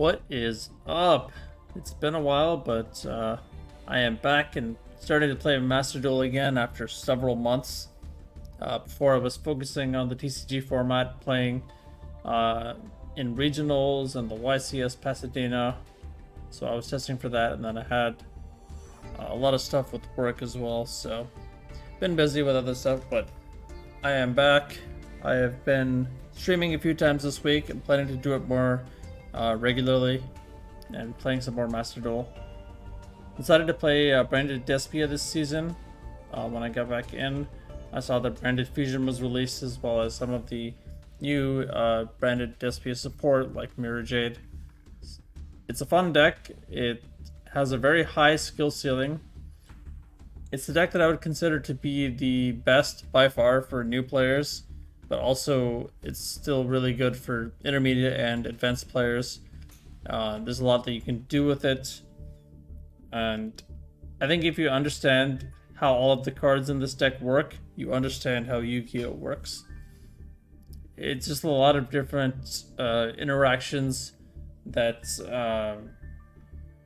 What is up? It's been a while, but I am back and starting to play Master Duel again after several months. Before I was focusing on the TCG format, playing in regionals and the YCS Pasadena. So I was testing for that, and then I had a lot of stuff with work as well. So been busy with other stuff, but I am back. I have been streaming a few times this week. I'm planning to do it more regularly and playing some more Master Duel. Decided to play Branded Despia this season. When I got back in, I saw that Branded Fusion was released, as well as some of the new Branded Despia support like Mirror Jade. It's a fun deck. It has a very high skill ceiling. It's the deck that I would consider to be the best by far for new players, but also it's still really good for intermediate and advanced players. There's a lot that you can do with it, and I think if you understand how all of the cards in this deck work, you understand how Yu-Gi-Oh works. It's just a lot of different interactions that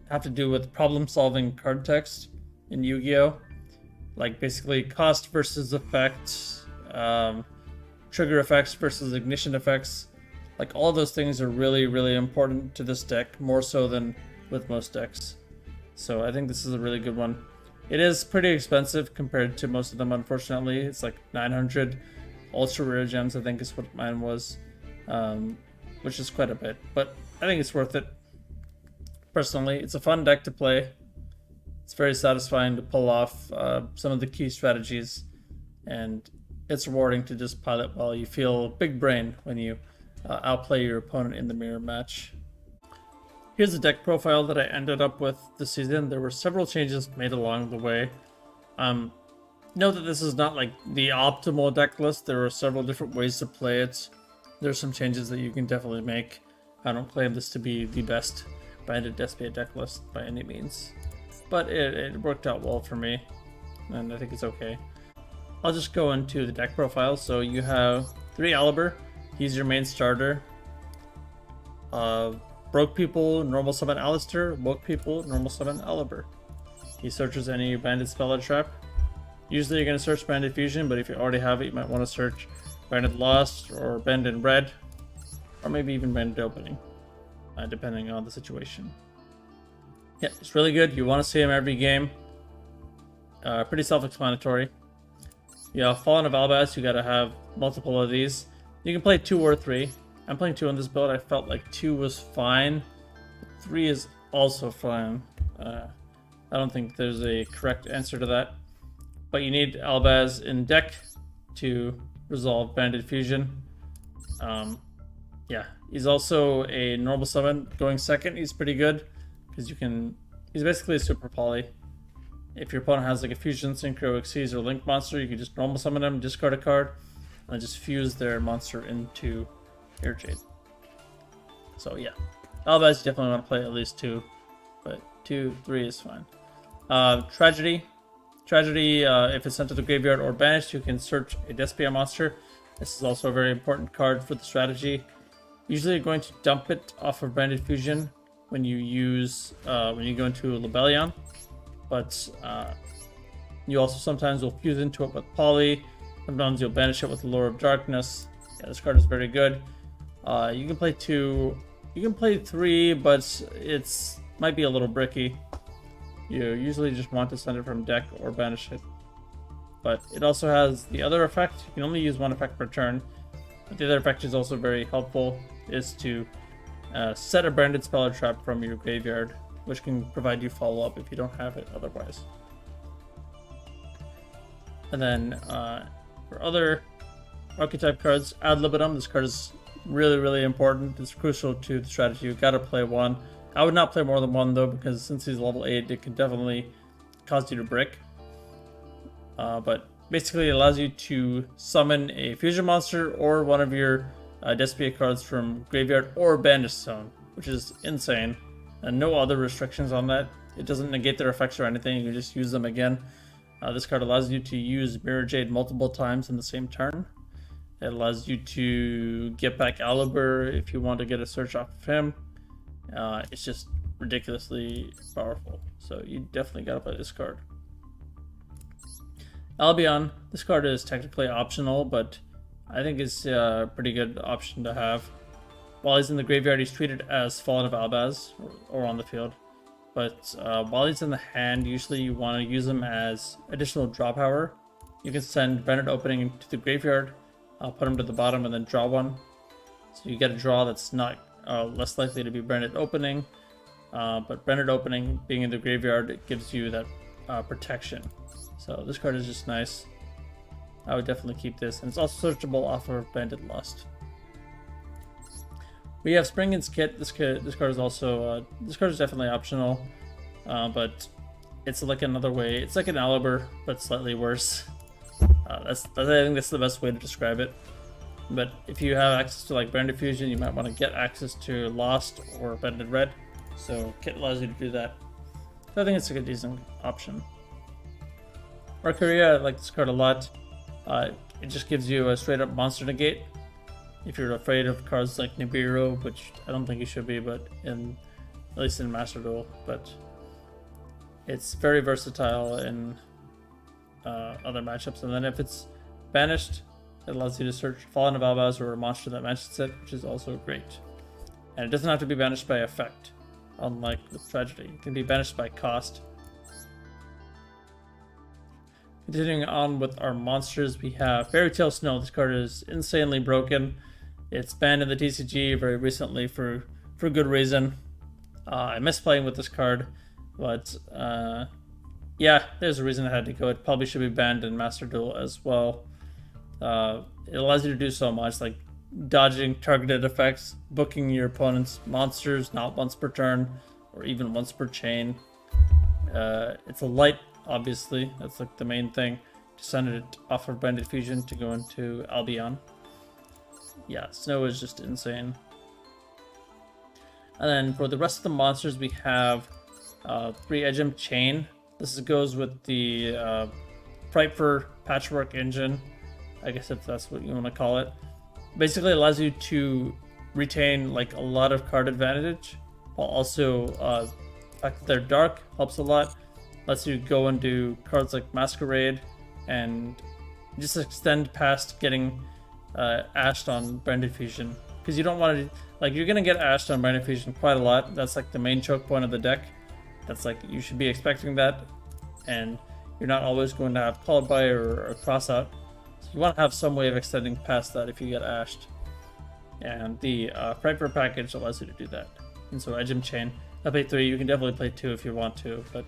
have to do with problem-solving card text in Yu-Gi-Oh, like basically cost versus effect, trigger effects versus ignition effects. Like, all those things are really, really important to this deck, more so than with most decks. So I think this is a really good one. It is pretty expensive compared to most of them, unfortunately. It's like 900 ultra rare gems, I think is what mine was, which is quite a bit, but I think it's worth it. Personally, it's a fun deck to play. It's very satisfying to pull off some of the key strategies, and it's rewarding to just pilot well. You feel big brain when you outplay your opponent in the mirror match. Here's the deck profile that I ended up with this season. There were several changes made along the way. Know that this is not like the optimal deck list. There are several different ways to play it. There's some changes that you can definitely make. I don't claim this to be the best Branded Despia deck list by any means, but it worked out well for me, and I think it's okay. I'll just go into the deck profile. So you have 3 Aliber. He's your main starter. Broke people, normal summon Alistair. Woke people, normal summon Aliber. He searches any banded spell or trap. Usually you're going to search Banded Fusion, but if you already have it, you might want to search Banded Lost or Banded Red, or maybe even Banded Opening, depending on the situation. Yeah, it's really good. You want to see him every game. Pretty self-explanatory. Yeah, Fallen of Albaz, you gotta have multiple of these. You can play 2 or 3. I'm playing 2 on this build. I felt like 2 was fine. 3 is also fine. I don't think there's a correct answer to that. But you need Albaz in deck to resolve Banded Fusion. Yeah, he's also a normal summon. Going second, he's pretty good, because he's basically a super poly. If your opponent has like a Fusion, Synchro, Xyz, or Link monster, you can just normal summon them, discard a card, and just fuse their monster into Mirror Jade. So yeah, Albaz you definitely want to play at least 2, but 2, 3 is fine. Tragedy, if it's sent to the graveyard or banished, you can search a Despia monster. This is also a very important card for the strategy. Usually you're going to dump it off of Branded Fusion when you go into Libellion. But you also sometimes will fuse into it with Poly. Sometimes you'll banish it with the Lure of Darkness. Yeah, this card is very good. You can play 2. You can play 3, but it's might be a little bricky. You usually just want to send it from deck or banish it. But it also has the other effect. You can only use 1 effect per turn. But the other effect is also very helpful, is to set a branded spell or trap from your graveyard, which can provide you follow-up if you don't have it otherwise. And then for other archetype cards, Ad Libitum. This card is really, really important. It's crucial to the strategy. You've got to play 1. I would not play more than 1 though, because since he's level 8, it can definitely cause you to brick. But basically it allows you to summon a fusion monster or one of your Despia cards from graveyard or banished zone, which is insane. And no other restrictions on that. It doesn't negate their effects or anything. You can just use them again. This card allows you to use Mirror Jade multiple times in the same turn. It allows you to get back Aliber if you want to get a search off of him. It's just ridiculously powerful. So you definitely gotta play this card. Albion, this card is technically optional, but I think it's a pretty good option to have. While he's in the graveyard, he's treated as Fallen of Albaz, or on the field. But while he's in the hand, usually you want to use him as additional draw power. You can send Branded Opening to the graveyard, put him to the bottom, and then draw one. So you get a draw that's not less likely to be Branded Opening. But Branded Opening being in the graveyard, it gives you that protection. So this card is just nice. I would definitely keep this, and it's also searchable off of Banded Lust. We have Springin's Kit. This card is also this card is definitely optional, but it's like another way. It's like an Aliber, but slightly worse. I think that's the best way to describe it. But if you have access to like Branded Fusion, you might want to get access to Lost or Banded Red. So Kit allows you to do that. So I think it's like a decent option. Arcaria, I like this card a lot. It just gives you a straight up monster negate. If you're afraid of cards like Nibiru, which I don't think you should be, but at least in Master Duel, but it's very versatile in other matchups. And then if it's banished, it allows you to search Fallen of Albaz or a monster that matches it, which is also great. And it doesn't have to be banished by effect, unlike with Tragedy. It can be banished by cost. Continuing on with our monsters, we have Fairy Tale Snow. This card is insanely broken. It's banned in the TCG very recently for good reason. I miss playing with this card, but yeah, there's a reason it had to go. It probably should be banned in Master Duel as well. It allows you to do so much, like dodging targeted effects, booking your opponent's monsters not once per turn, or even once per chain. It's a light, obviously. That's like the main thing. To send it off of Branded Fusion to go into Albion. Yeah, Snow is just insane. And then for the rest of the monsters, we have 3 Edgem Chain. This goes with the Priper Patchwork Engine, I guess if that's what you want to call it. Basically, it allows you to retain like a lot of card advantage, while also the fact that they're dark helps a lot. Lets you go and do cards like Masquerade and just extend past getting ashed on Branded Fusion, because you don't want to, like, you're gonna get ashed on Branded Fusion quite a lot. That's like the main choke point of the deck. That's like, you should be expecting that, and you're not always going to have Called By or Cross Out. So you want to have some way of extending past that if you get ashed, and the Priper package allows you to do that. And so Edgem Chain, I play 3. You can definitely play 2 if you want to, but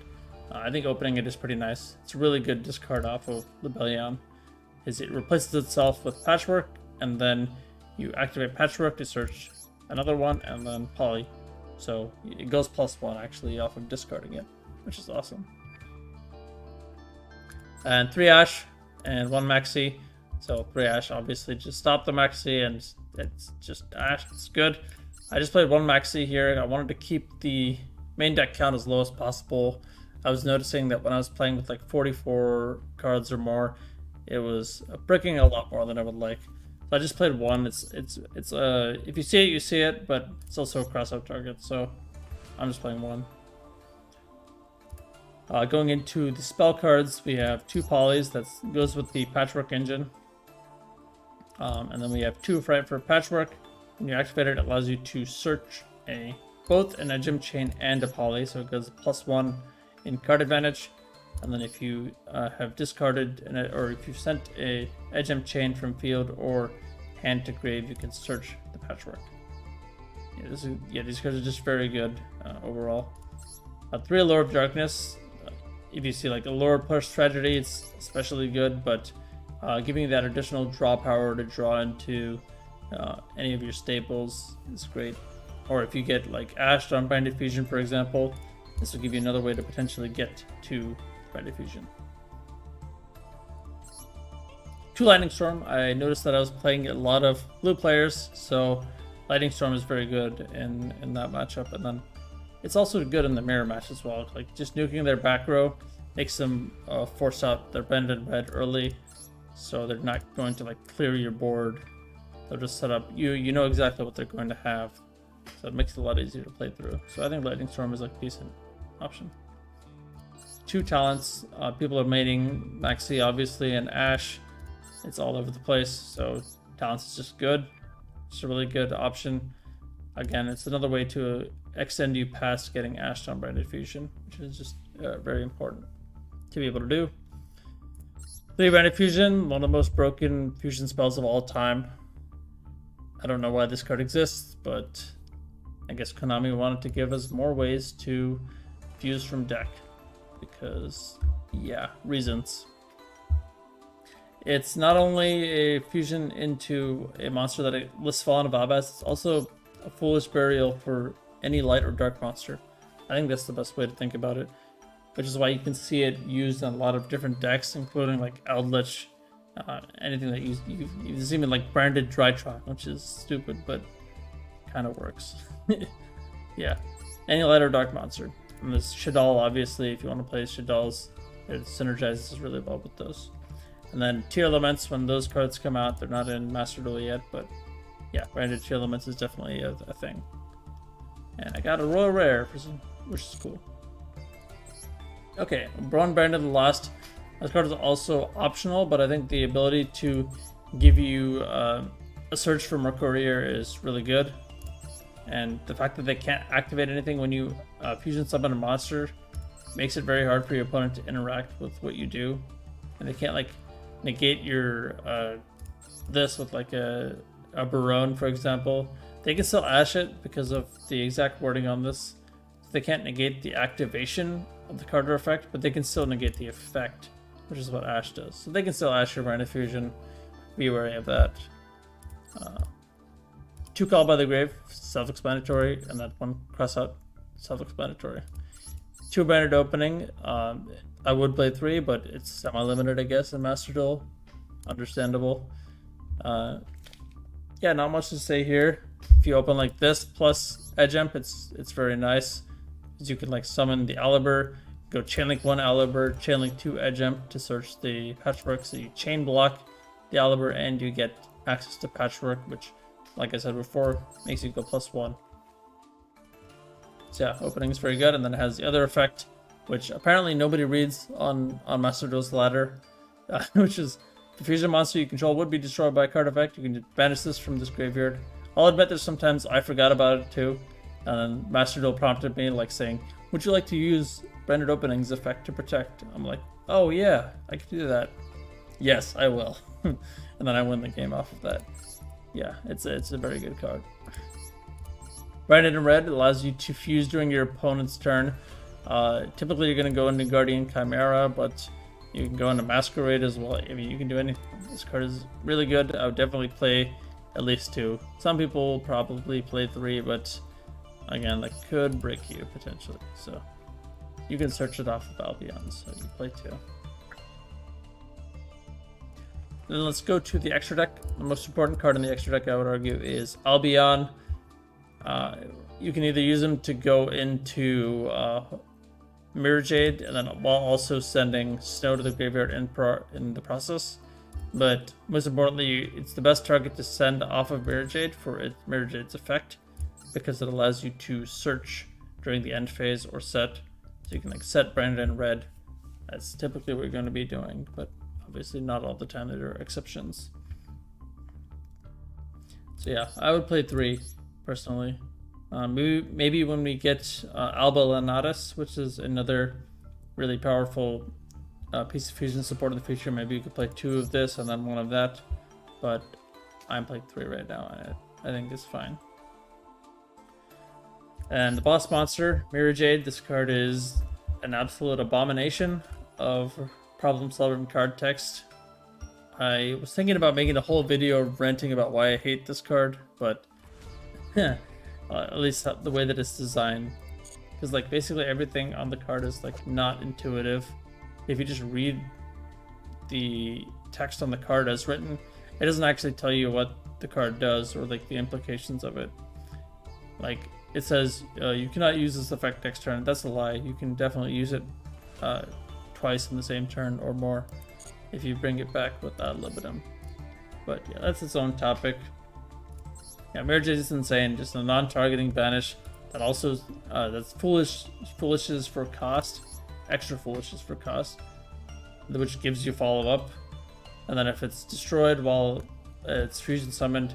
I think opening it is pretty nice. It's a really good discard off of Libellion. It replaces itself with Patchwork, and then you activate Patchwork to search another one, and then Poly. So it goes +1 actually off of discarding it, which is awesome. And 3 Ash and 1 Maxi. So 3 Ash, obviously just stop the Maxi, and it's just Ash. It's good. I just played 1 Maxi here. I wanted to keep the main deck count as low as possible. I was noticing that when I was playing with like 44 cards or more, it was bricking a lot more than I would like. So I just played 1. It's if you see it, you see it, but it's also a cross-out target, so I'm just playing 1. Going into the spell cards, we have 2 Polys. That goes with the Patchwork Engine. And then we have 2 Fright for Patchwork. When you activate it, it allows you to search both an Edgem Chain and a Poly, so it goes +1 in card advantage. And then if you have discarded or if you've sent a Edgem Chain from field or hand to grave, you can search the Patchwork. These cards are just very good overall. 3 Allure of Darkness. If you see like Allure plus Tragedy, it's especially good, but giving you that additional draw power to draw into any of your staples is great. Or if you get like ashed on Branded Fusion, for example, this will give you another way to potentially get to Branded Fusion. 2 Lightning Storm. I noticed that I was playing a lot of blue players, so Lightning Storm is very good in that matchup. And then it's also good in the mirror match as well. Like just nuking their back row makes them force out their Branded Red early, so they're not going to like clear your board. They'll just set up. You know exactly what they're going to have, so it makes it a lot easier to play through. So I think Lightning Storm is like a decent option. 2 talents. People are maining Maxi obviously, and Ash. It's all over the place, so talents is just good. It's a really good option. Again, it's another way to extend you past getting Ashed on Branded Fusion, which is just very important to be able to do. 3 Branded Fusion, one of the most broken fusion spells of all time. I don't know why this card exists, but I guess Konami wanted to give us more ways to fuse from deck because, yeah, reasons. It's not only a fusion into a monster that it lists Fallen of Abas, it's also a foolish burial for any light or dark monster. I think that's the best way to think about it, which is why you can see it used in a lot of different decks, including like Eldritch, anything that you even like branded Drytron, which is stupid, but kind of works. Yeah, any light or dark monster. And this Shaddoll, obviously, if you want to play Shaddolls, it synergizes really well with those. And then Tearlaments, when those cards come out, they're not in Master Duel yet, but yeah, branded Tearlaments is definitely a thing. And I got a Royal Rare, which is cool. Okay, Braun Branded the Lost. This card is also optional, but I think the ability to give you a search for Mercurier is really good. And the fact that they can't activate anything when you fusion summon a monster makes it very hard for your opponent to interact with what you do. And they can't like negate your this with like a Barone, for example. They can still Ash it because of the exact wording on this. They can't negate the activation of the card or effect, but they can still negate the effect, which is what Ash does. So they can still Ash your Branded Fusion. Be wary of that. 2 Call by the Grave, self-explanatory, and that 1 cross out, self-explanatory. 2 Branded Opening. I would play 3, but it's semi-limited, I guess, in Master Duel. Understandable. Yeah, not much to say here. If you open like this plus Edge Imp, it's very nice. Because you can like summon the Aliber, go Chainlink 1 Aliber, Chainlink 2 Edge Imp to search the Patchwork. So you chain block the Aliber and you get access to Patchwork, which, like I said before, makes you go +1. So yeah, opening is very good, and then it has the other effect, which apparently nobody reads on Master Duel's ladder, which is the fusion monster you control would be destroyed by a card effect. You can banish this from this graveyard. I'll admit that sometimes I forgot about it too, and then Master Duel prompted me like saying, "Would you like to use Branded Opening's effect to protect?" I'm like, "Oh yeah, I can do that. Yes, I will." And then I win the game off of that. Yeah, it's a very good card. Branded in red allows you to fuse during your opponent's turn. Typically, you're going to go into Guardian Chimera, but you can go into Masquerade as well. I mean, you can do anything. This card is really good. I would definitely play at least 2. Some people probably play 3, but again, that could break you potentially. So you can search it off of Albion, so you play 2. Then let's go to the extra deck. The most important card in the extra deck, I would argue, is Albion. You can either use them to go into Mirror Jade, and then while also sending Snow to the graveyard in the process. But most importantly, it's the best target to send off of Mirror Jade for Mirror Jade's effect, because it allows you to search during the end phase or set. So you can like set Branded in red. That's typically what you're going to be doing, but obviously not all the time. There are exceptions. So yeah, I would play 3 personally. Maybe when we get Alba Lenatus, which is another really powerful piece of fusion support in the future, maybe you could play 2 of this and then 1 of that. But I'm playing 3 right now, and I think it's fine. And the boss monster, Mirror Jade, this card is an absolute abomination of problem-solving card text. I was thinking about making a whole video ranting about why I hate this card, but at least the way that it's designed, because like basically everything on the card is like not intuitive. If you just read the text on the card as written, it doesn't actually tell you what the card does or like the implications of it. Like it says you cannot use this effect next turn. That's a lie. You can definitely use it twice in the same turn or more if you bring it back with ad libitum. But yeah, that's its own topic. Yeah, Mirror Jade is insane. Just a non-targeting banish that also that's foolishes for cost, extra foolishes for cost, which gives you follow-up. And then if it's destroyed while it's fusion summoned,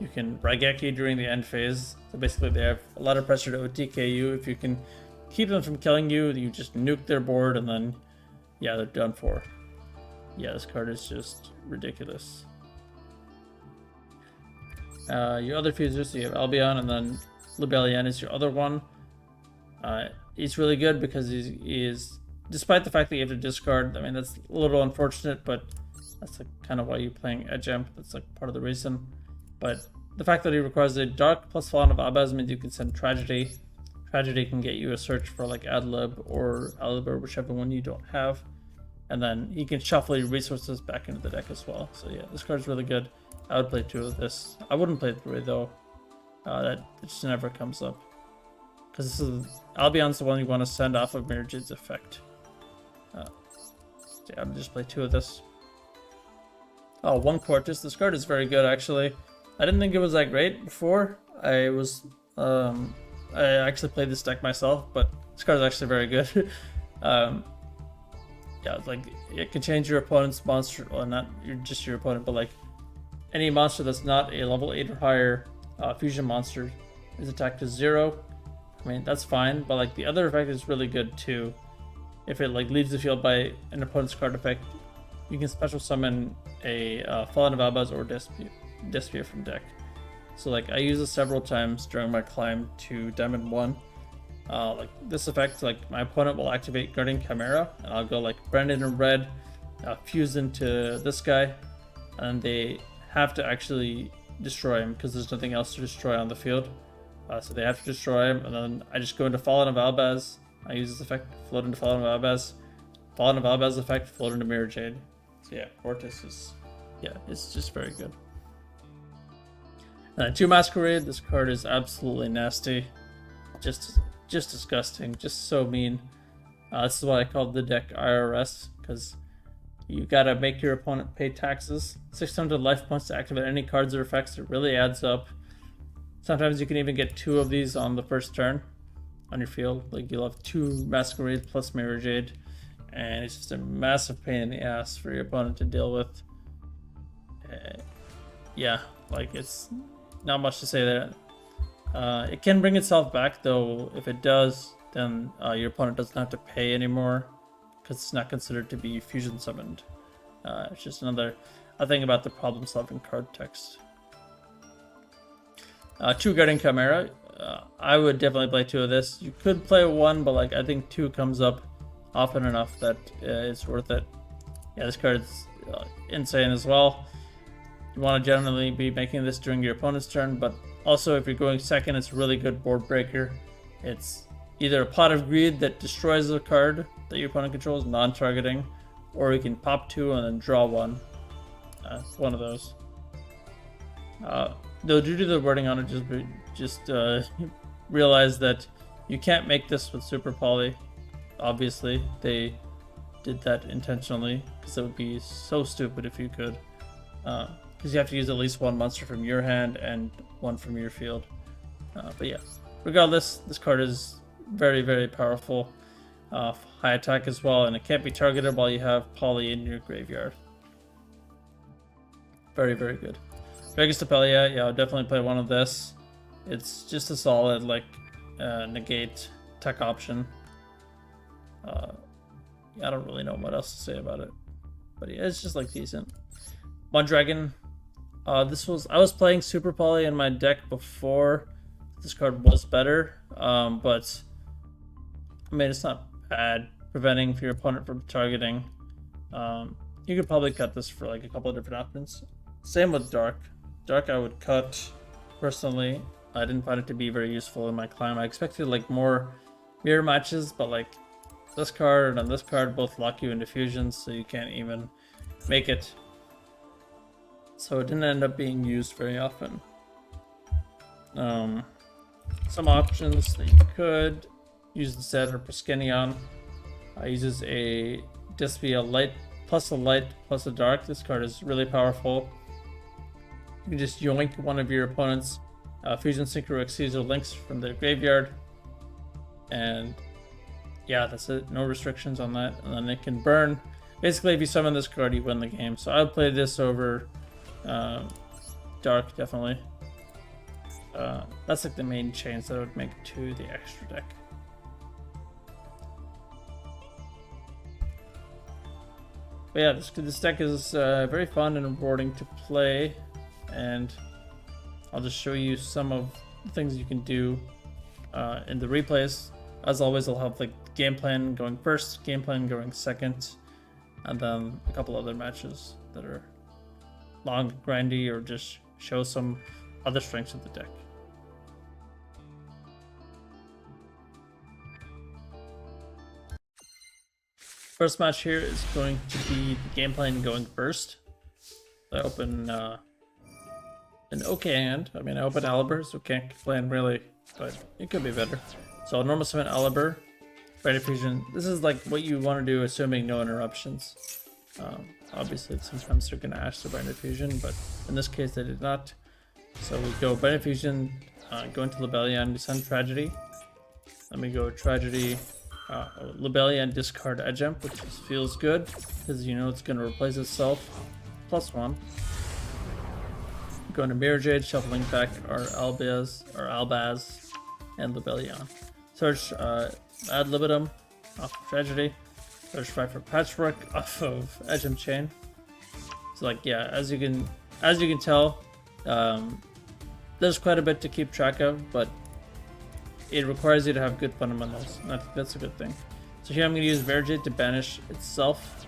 you can Raigeki during the end phase. So basically they have a lot of pressure to OTK you. If you can keep them from killing you, you just nuke their board and then, yeah, they're done for. Yeah, this card is just ridiculous. Your other fusers, so you have Albion, and then Libellion is your other one. He's really good because he is, despite the fact that you have to discard, I mean, that's a little unfortunate, but that's like kind of why you're playing Edge Amp. That's like part of the reason. But the fact that he requires a Dark plus Fallen of Abaz means you can send Tragedy. Tragedy can get you a search for like Adlib or Alibur, whichever one you don't have. And then he can shuffle your resources back into the deck as well. So yeah, this card's really good. I would play 2 of this. I wouldn't play 3 though. That just never comes up. Because this is Albion's the one you want to send off of Mirror Jade's effect. So yeah, I would just play 2 of this. Oh, 1 Quartus. This card is very good actually. I didn't think it was that great before. I actually played this deck myself, but this card is actually very good. Yeah, like it can change your opponent's monster, well, not just your opponent, but like any monster that's not a level 8 or higher fusion monster is attacked to 0. I mean, that's fine, but like the other effect is really good too. If it like leaves the field by an opponent's card effect, you can special summon a Fallen of Abaz or Despia from deck. So like I use this several times during my climb to Diamond 1. Like this effect, like my opponent will activate Guardian Chimera, and I'll go like Brandon in red, fuse into this guy, and they have to actually destroy him because there's nothing else to destroy on the field. So they have to destroy him, and then I just go into Fallen of Albaz. I use this effect, float into Fallen of Albaz. Fallen of Albaz effect, float into Mirror Jade. So yeah, Quartus is, yeah, it's just very good. And then 2 Masquerade. This card is absolutely nasty. Just disgusting, just so mean. This is why I called the deck IRS, because you gotta make your opponent pay taxes. 600 life points to activate any cards or effects. It really adds up. Sometimes you can even get 2 of these on the first turn on your field. Like you'll have 2 Masquerade plus Mirror Jade, and it's just a massive pain in the ass for your opponent to deal with. Yeah, like it's not much to say there. It can bring itself back though. If it does, then your opponent doesn't have to pay anymore because it's not considered to be fusion summoned. It's just another thing about the problem solving card text. 2 Guardian Chimera. I would definitely play 2 of this. You could play 1, but like I think 2 comes up often enough that it's worth it. Yeah, this card is insane as well. You want to generally be making this during your opponent's turn, but also if you're going second, it's a really good board breaker. It's either a Pot of Greed that destroys a card that your opponent controls, non-targeting, or you can pop 2 and then draw 1. It's one of those. Though due to the wording on it, just realize that you can't make this with Super Poly. Obviously, they did that intentionally because it would be so stupid if you could. Because you have to use at least 1 monster from your hand and 1 from your field. But yeah, regardless, this card is very, very powerful. High attack as well, and it can't be targeted while you have Poly in your graveyard. Very, very good. Dragon Stepelia, yeah, I'll definitely play 1 of this. It's just a solid, like, negate tech option. Yeah, I don't really know what else to say about it. But yeah, it's just, like, decent. 1 Dragon. I was playing Super Poly in my deck before. This card was better, but I mean, it's not bad. Preventing your opponent from targeting. You could probably cut this for like a couple of different options. Same with Dark. Dark I would cut personally. I didn't find it to be very useful in my climb. I expected like more mirror matches, but like this card and this card both lock you into fusions, so you can't even make it. So it didn't end up being used very often. Some options that you could use instead are Proskenion. Uses a Despia light plus a dark. This card is really powerful. You can just yoink one of your opponent's Fusion Synchro Caesar links from the graveyard. And yeah, that's it. No restrictions on that. And then it can burn. Basically, if you summon this card, you win the game. So I would play this over Dark, definitely. That's like the main change that I would make to the extra deck. But yeah, this deck is very fun and rewarding to play, and I'll just show you some of the things you can do in the replays. As always, I'll have like game plan going first, game plan going second, and then a couple other matches that are long, grindy, or just show some other strengths of the deck. First match here is going to be the game plan going first. I open an okay hand. I mean, I open Aliber, so can't complain really, but it could be better. So I'll normal summon Aliber, Bright Fusion. This is like what you want to do, assuming no interruptions. Obviously, sometimes they're going to ask the Bright Fusion, but in this case, they did not. So we go Bright Fusion, go into Libellion, descend Tragedy. Then we go Tragedy, Libellion, discard Edgemp, which feels good because you know it's going to replace itself. +1. Going to Mirror Jade, shuffling back our Albaz, and Libellion. Search Ad Libitum off of Tragedy. Search 5 for Patchwork off of Edgemp Chain. So like yeah, as you can tell, there's quite a bit to keep track of, but it requires you to have good fundamentals, and I think that's a good thing. So here I'm going to use Verjade to banish itself,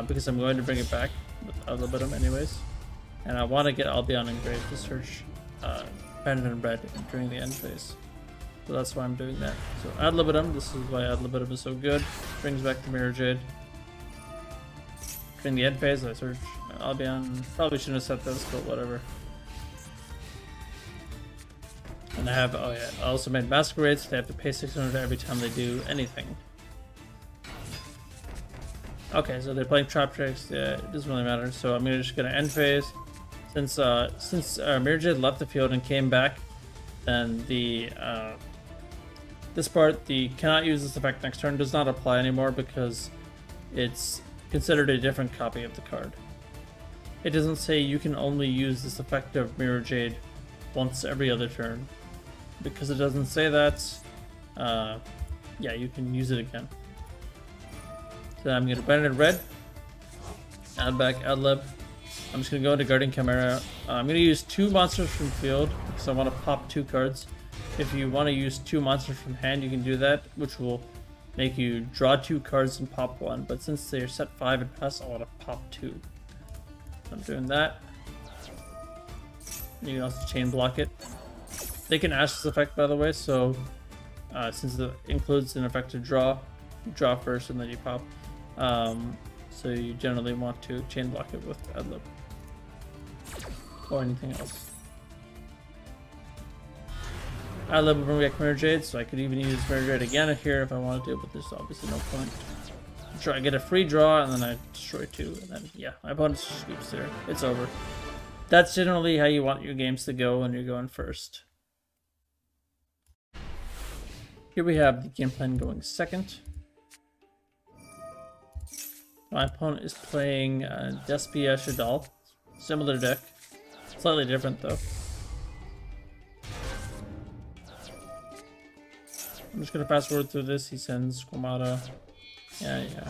because I'm going to bring it back with Ad Libitum anyways. And I want to get Albion engraved to search Bandit and Red during the end phase. So that's why I'm doing that. So Ad Libitum, this is why Ad Libitum is so good. Brings back the Mirror Jade. During the end phase, I search Albion. Probably shouldn't have set this, but whatever. And I have, oh yeah, I also made Masquerades. They have to pay 600 every time they do anything. Okay, so they're playing Trap Tricks. Yeah, it doesn't really matter. So I'm just gonna end phase. Since Mirror Jade left the field and came back, then the this part, the cannot use this effect next turn, does not apply anymore because it's considered a different copy of the card. It doesn't say you can only use this effect of Mirror Jade once every other turn. Because it doesn't say that, yeah, you can use it again. So I'm going to Bandit Red, add back Adlib. I'm just going to go into Guardian Chimera. I'm going to use 2 monsters from field because I want to pop 2 cards. If you want to use 2 monsters from hand, you can do that, which will make you draw 2 cards and pop 1. But since they're set 5 and pass, I want to pop 2. So I'm doing that. You can also chain block it. They can ash this effect, by the way, so since it includes an effect to draw, you draw first and then you pop. So you generally want to chain block it with Adlib or anything else. Adlib will bring back Mirror Jade, so I could even use Mirror Jade again here if I wanted to, but there's obviously no point. Try to get a free draw and then I destroy 2, and then yeah, my opponent sweeps there. It's over. That's generally how you want your games to go when you're going first. Here we have the game plan going second. My opponent is playing Despia Shadal. Similar deck. Slightly different though. I'm just going to fast forward through this. He sends Squamata. Yeah.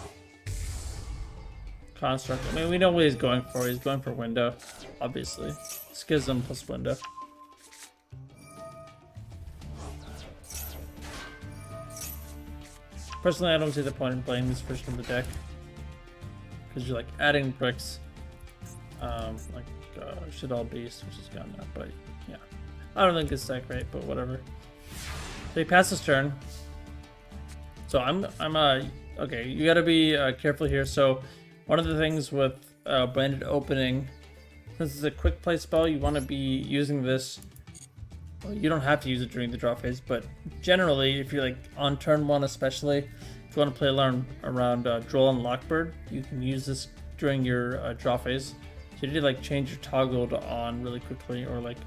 Construct. I mean, we know what he's going for. He's going for Window, obviously. Schism plus Window. Personally, I don't see the point in playing this version of the deck because you're like adding bricks, like Shadal Beast, which is gone now. But yeah, I don't think it's that great, but whatever. So he passes turn. So I'm okay. You gotta be careful here. So one of the things with Bandit Opening, since it's a quick play spell, you want to be using this. Well, you don't have to use it during the draw phase, but generally, if you're like on turn 1 especially, if you want to play around Droll and Lockbird, you can use this during your draw phase. you need to like change your toggle to on really quickly, or like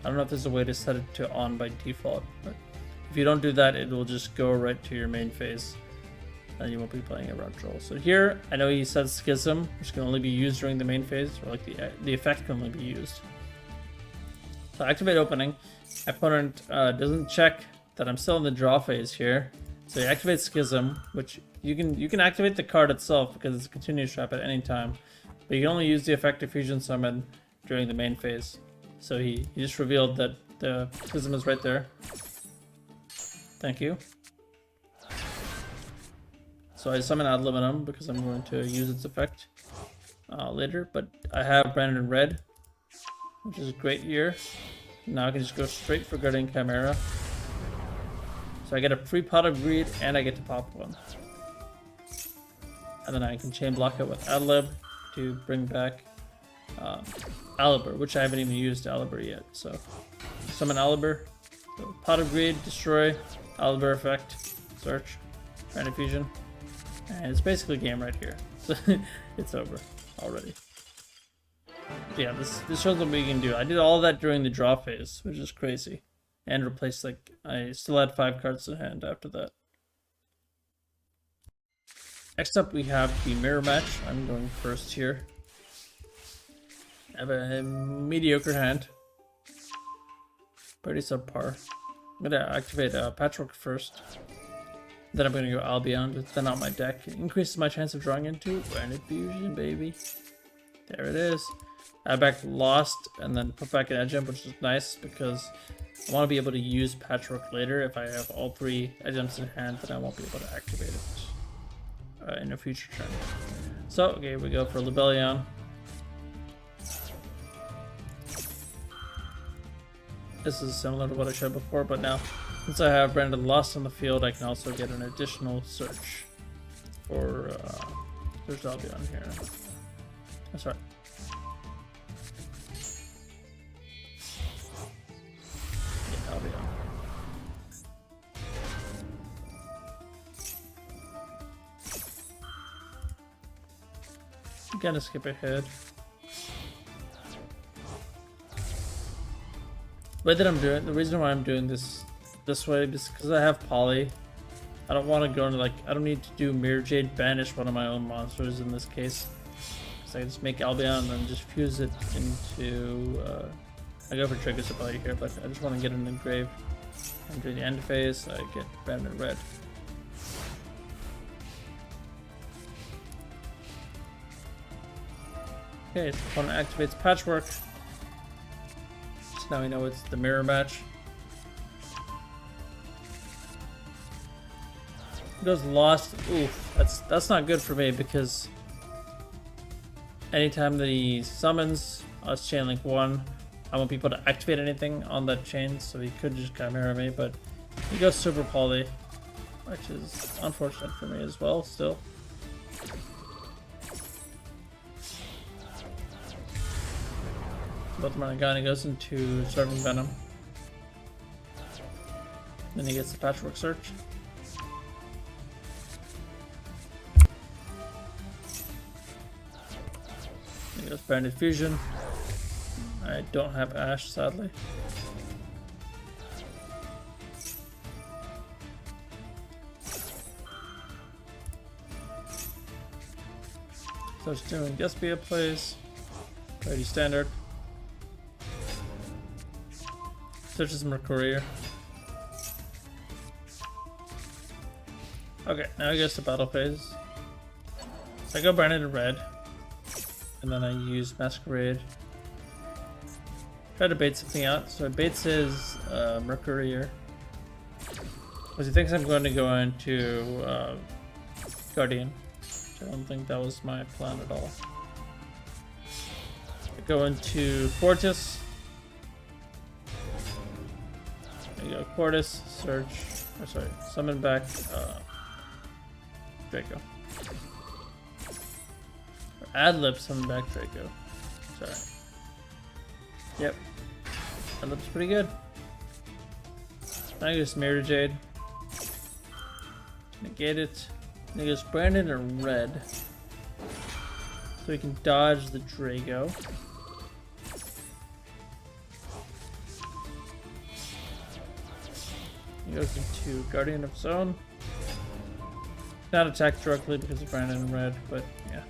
I don't know if there's a way to set it to on by default, but if you don't do that, it will just go right to your main phase and you won't be playing a round troll. So here, I know he says Schism, which can only be used during the main phase, or like the effect can only be used. So activate opening. Opponent doesn't check that I'm still in the draw phase here. So you activate Schism, which you can activate the card itself because it's a continuous trap at any time. But you can only use the effect of Fusion Summon during the main phase. So he just revealed that the Schism is right there. Thank you. So I summon Ad Libitum because I'm going to use its effect later. But I have Branded Red, which is great here. Now I can just go straight for Guardian Chimera. So I get a free Pot of Greed and I get to pop one. And then I can chain block it with Adlib to bring back Alibur, which I haven't even used Alibur yet. So summon Alibur, so Pot of Greed, destroy, Alibur effect, search, Random Fusion, and it's basically game right here. So it's over already. Yeah, this shows what we can do. I did all that during the draw phase, which is crazy, and replaced like I still had 5 cards in hand after that. Next up, we have the mirror match. I'm going first here. I have a mediocre hand. Pretty subpar. I'm going to activate Patchwork first. Then I'm going to go Albion to thin out my deck. It increases my chance of drawing into Branded Fusion, baby. There it is. Add back Lost and then put back an Edge Imp, which is nice because I want to be able to use Patchwork later. If I have all 3 Edge Imps in hand, then I won't be able to activate it in a future turn. So, okay, we go for Libellion. This is similar to what I showed before, but now, since I have Branded Lost on the field, I can also get an additional search for, there's Albion here. That's right. Yeah, Albion. I'm gonna skip ahead. The reason why I'm doing this way is because I have Poly. I don't want to go into like, I don't need to do Mirror Jade, banish one of my own monsters in this case. So I just make Albion and then just fuse it into, I go for Trigger Supply here, but I just want to get an engrave. And during the end phase, I get Branded Red. Okay, so opponent activates Patchwork. Now we know it's the mirror match. It goes Lost. Oof, that's not good for me because anytime that he summons us chain link 1, I won't be able to activate anything on that chain, so he could just Chimera me, but he goes Super Poly, which is unfortunate for me as well, still. Both Marangani goes into Serving Venom. Then he gets the Patchwork Search. He goes Branded Fusion. I don't have Ash, sadly. So it's doing Despia plays. Pretty standard. Searches Mercury. Okay, now I guess the battle phase. So I go Branded Red, and then I use Masquerade. Try to bait something out. So it baits his Mercury, because he thinks I'm going to go into Guardian. I don't think that was my plan at all. I go into Fortis. There you go, Quartus, search, or sorry, summon back Draco. Or Adlib, summon back Draco. Sorry. Yep. Adlib's pretty good. Now I just Mirror Jade. Negate it. And he goes Branded or Red. So we can dodge the Drago. He goes into Guardian of Zone. Not attack directly because of Brandon in red, but yeah,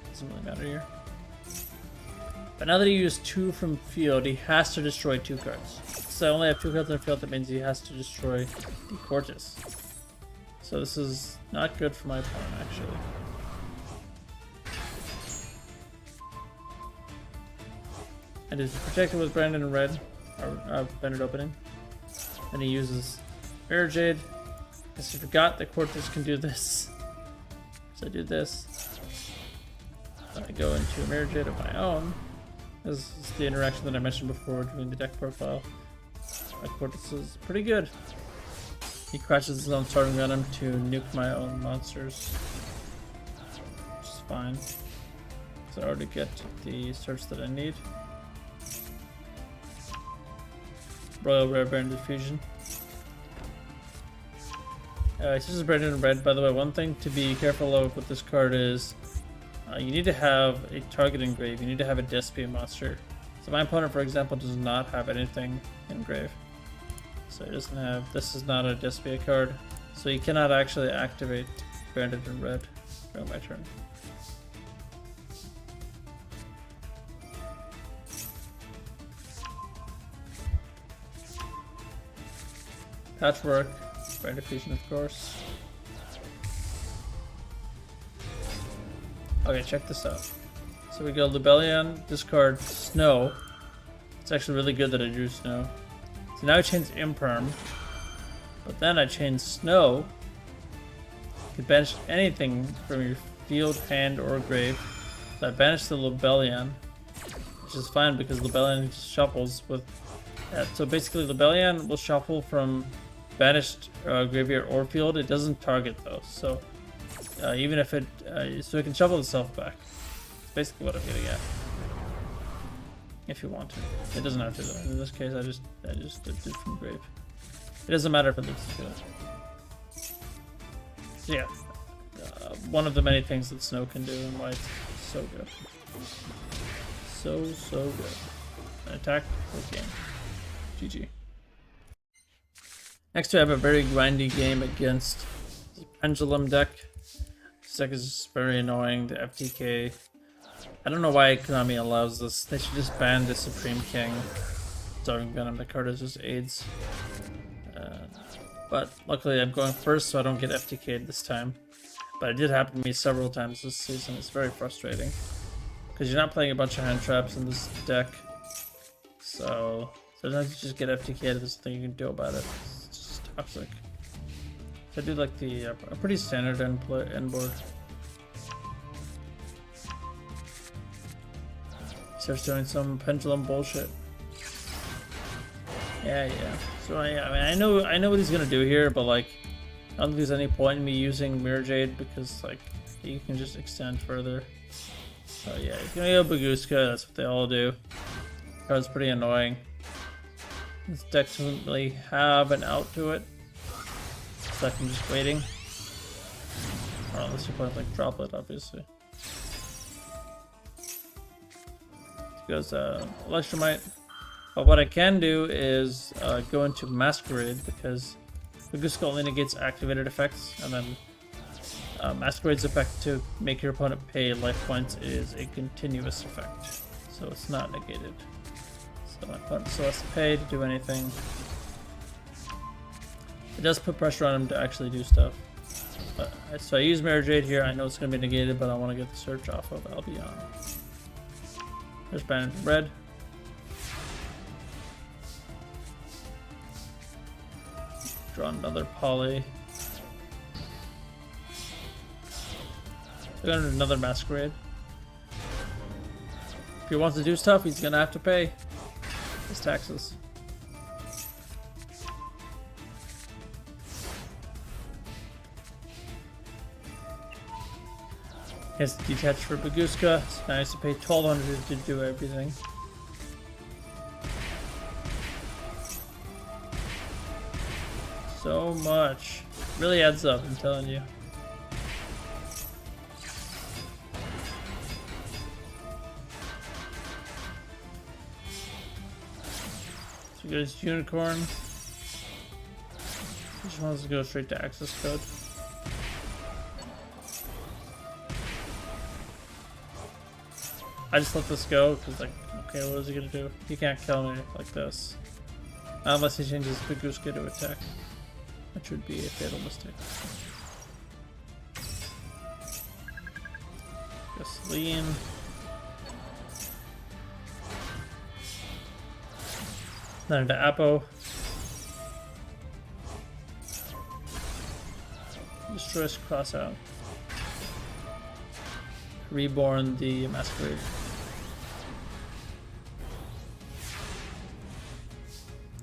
doesn't really matter here. But now that he used 2 from field, he has to destroy 2 cards. So I only have 2 cards in the field, that means he has to destroy the Cortis. So this is not good for my opponent, actually. And is protected with Brandon in red, or Bended Opening. Then he uses Mirror Jade. Because he forgot that Cortis can do this. So I do this. I go into a Mirror Jade of my own. This is the interaction that I mentioned before doing the deck profile. My Cortis is pretty good. He crashes his own starting on him to nuke my own monsters. Which is fine. So I already get the search that I need. Royal Rare Baron Diffusion. This is Brandon in red. By the way, one thing to be careful of with this card is you need to have a target engrave. You need to have a Despia monster. So my opponent, for example, does not have anything engrave. So he doesn't have. This is not a Despia card. So you cannot actually activate Brandon in red during my turn. Patchwork. Brand Diffusion, of course. Okay, check this out. So we go Lubellion, discard Snow. It's actually really good that I drew Snow. So now I change Imperm. But then I change Snow. You can banish anything from your field, hand, or grave. So I banish the Lubellion, which is fine because Lubellion just shuffles with that. So basically Lubellion will shuffle from banished graveyard or field. It doesn't target though, so even if it so it can shuffle itself back. That's basically what I'm getting at. If you want to, it doesn't have to though. In this case, I just did it from grave. It doesn't matter if it looks good. So yeah, one of the many things that Snow can do and why it's so good, so good. An attack, okay, GG. Next we have a very grindy game against the Pendulum deck. This deck is very annoying, the FTK. I don't know why Konami allows this. They should just ban the Supreme King. Starving Venom, the card is just AIDS. But luckily I'm going first so I don't get FTK'd this time. But it did happen to me several times this season. It's very frustrating. Because you're not playing a bunch of hand traps in this deck. So sometimes you just get FTK'd, there's nothing you can do about it. Toxic. So I do like the a pretty standard end board. Starts doing some pendulum bullshit. Yeah. So I mean I know what he's gonna do here, but like I don't think there's any point in me using Mirror Jade because like you can just extend further. So yeah, he's gonna go Baguska. That's what they all do. Card's pretty annoying. This deck doesn't really have an out to it, so I'm just waiting. Or unless you play like Droplet, obviously. It goes Electromite. But what I can do is go into Masquerade because Baguska only negates activated effects, and then Masquerade's effect to make your opponent pay life points is a continuous effect, so it's not negated. So my opponent still has to pay to do anything. It does put pressure on him to actually do stuff. But, so I use Mirror Jade here. I know it's going to be negated, but I want to get the search off of Albion. There's Brandon in red. Draw another Poly. We're going to do another Masquerade. If he wants to do stuff, he's going to have to pay his taxes. He has to detach for Baguska, so now he has to pay 1,200 to do everything. So much. Really adds up, I'm telling you. There's Unicorn. Just wants to go straight to access code. I just let this go because, like, okay, what is he gonna do? He can't kill me like this. Not unless he changes Baguska to attack, which would be a fatal mistake. Just lean. Then into Apo. Destroys Crossout. Reborn the Masquerade.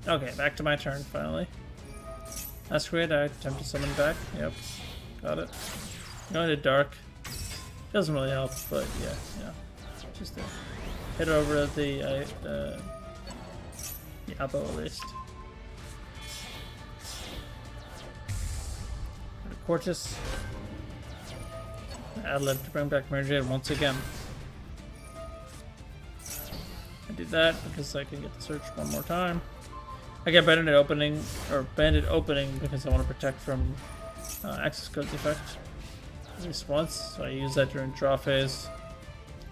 Okay, back to my turn finally. Masquerade, I attempt to summon back. Yep, got it. Going to Dark. Doesn't really help, but yeah. Just hit over the Apo at least. Cortis. Ad-lib to bring back Mary Jade once again. I do that because I can get the search one more time. I get Bandit opening because I want to protect from access code's effect at least once. So I use that during draw phase.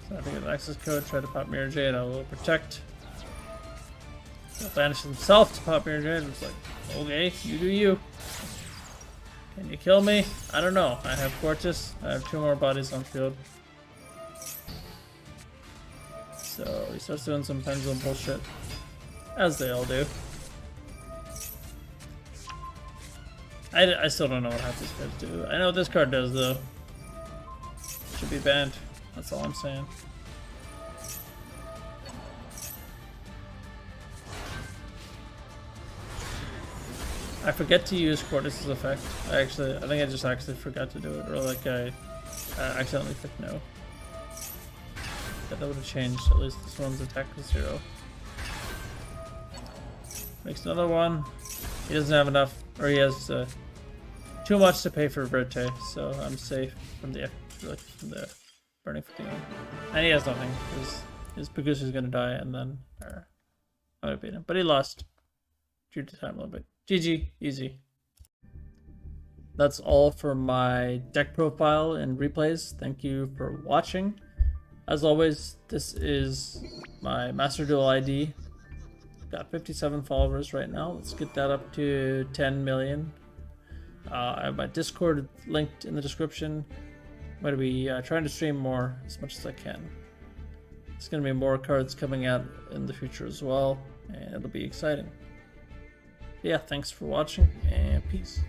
So if I get an access code, try to pop Mirror Jade, I will protect. He'll banish himself to pop Mirror Jade. It's like, okay, you do you. Can you kill me? I don't know. I have Cortis. I have 2 more bodies on field. So he starts doing some pendulum bullshit. As they all do. I still don't know what half these cards do. I know what this card does though. Should be banned. That's all I'm saying. I forget to use Cortis's effect. I think I just actually forgot to do it, or like I accidentally clicked no. That would have changed. At least this one's attack is 0. Makes another one. He doesn't have enough, or he has too much to pay for Verte, so I'm safe from the burning 51. And he has nothing because his Bagusa's gonna die, and then I'm gonna beat him. But he lost due to time limit. GG, easy. That's all for my deck profile and replays. Thank you for watching. As always, this is my Master Duel ID. Got 57 followers right now. Let's get that up to 10 million. I have my Discord linked in the description. I'm going to be trying to stream more as much as I can. There's going to be more cards coming out in the future as well, and it'll be exciting. Yeah, thanks for watching, and peace.